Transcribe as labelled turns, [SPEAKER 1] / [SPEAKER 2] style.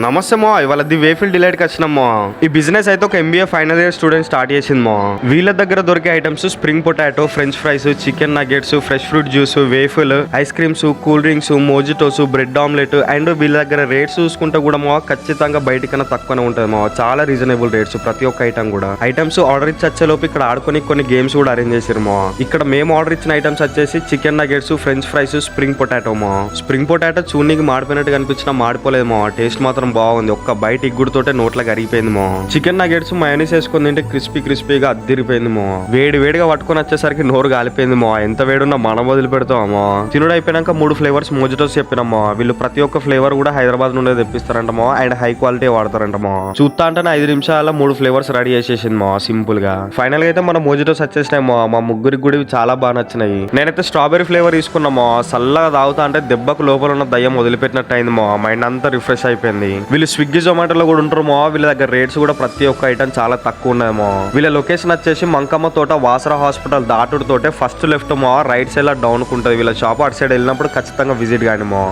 [SPEAKER 1] నమస్తే మా ఇవాళ ది వేఫిల్ డిలైట్ కి వచ్చినామో. ఈ బిజినెస్ అయితే ఒక MBA final year student start చేసింది మా. వీళ్ళ దగ్గర దొరికే items spring potato, French fries, chicken nuggets, fresh fruit juice, waffle, ice creams, cool drinks, mojitos, bread omelette. And వీళ్ళ దగ్గర రేట్స్ చూసుకుంటే కూడా మా ఖచ్చితంగా బయటకన్నా తక్కువనే ఉంటుంది మా. చాలా రీజనబుల్ రేట్స్ ప్రతి ఒక్క ఐటమ్ కూడా. ఐటమ్స్ ఆర్డర్ ఇచ్చి వచ్చేలోపు ఇక్కడ ఆడుకొని కొన్ని గేమ్స్ కూడా అరేంజ్ చేసారు మా. ఇక్కడ మేము ఆర్డర్ ఇచ్చిన ఐటమ్స్ వచ్చేసి chicken nuggets, French fries, spring potato మా. స్ప్రింగ్ పొటాటో చూడనికి మాడిపోయినట్టు కనిపించినా మాడిపోలేదు మా. టేస్ట్ మాత్రం బాగుంది. ఒక్క బయట ఇగ్గుడుతోటే నోట్లోకి అరిగిపోయింది మా. చికెన్ నగెట్స్ మయోనీస్ వేసుకుని తింటే క్రిస్పీగా అద్దిరిపోయింది మా. వేడిగా పట్టుకొని వచ్చేసరికి నోరు కాలిపోయింది మా. ఎంత వేడున్నా మనం వదిలి పెడతామా. తినుడు అయిపోయినాక 3 ఫ్లేవర్స్ మోజిటోస్ చెప్పినమ్మా. వీళ్ళు ప్రతి ఒక్క ఫ్లేవర్ కూడా హైదరాబాద్ నుండి తెప్పిస్తారంట మా. అండ్ హై క్వాలిటీ వాడతారంట మా. చూస్తా అంటే 5 నిమిషాల్లో 3 ఫ్లేవర్స్ రెడీ చేసేసింది మా. సింపుల్ గా ఫైనల్ గా అయితే మన మోజిటోస్ వచ్చేసినాయి మా ముగ్గురికి కూడా చాలా బాగా నచ్చినాయి. నేనైతే స్ట్రాబెరీ ఫ్లేవర్ తీసుకున్నామా. చల్లగా తాగుతా అంటే దెబ్బకు లోపల ఉన్న దయ్యం వదిలిపెట్టినట్టు అయింది మా. మైండ్ అంతా రిఫ్రెష్ అయిపోయింది. వీళ్ళు స్విగ్గీ జొమాటోలో కూడా ఉంటారు మా. వీళ్ళ దగ్గర రేట్స్ కూడా ప్రతి ఒక్క ఐటమ్ చాలా తక్కువ ఉన్నాయి మా. వీళ్ళ లొకేషన్ వచ్చేసి మంకమ్మ తోట వాసరా హాస్పిటల్ దాటుడు తోటే ఫస్ట్ లెఫ్ట్ మా. రైట్ సైడ్ లో డౌన్ కుంటది వీళ్ళ షాప్. అటు సైడ్ వెళ్ళినప్పుడు ఖచ్చితంగా విజిట్ కాని మా.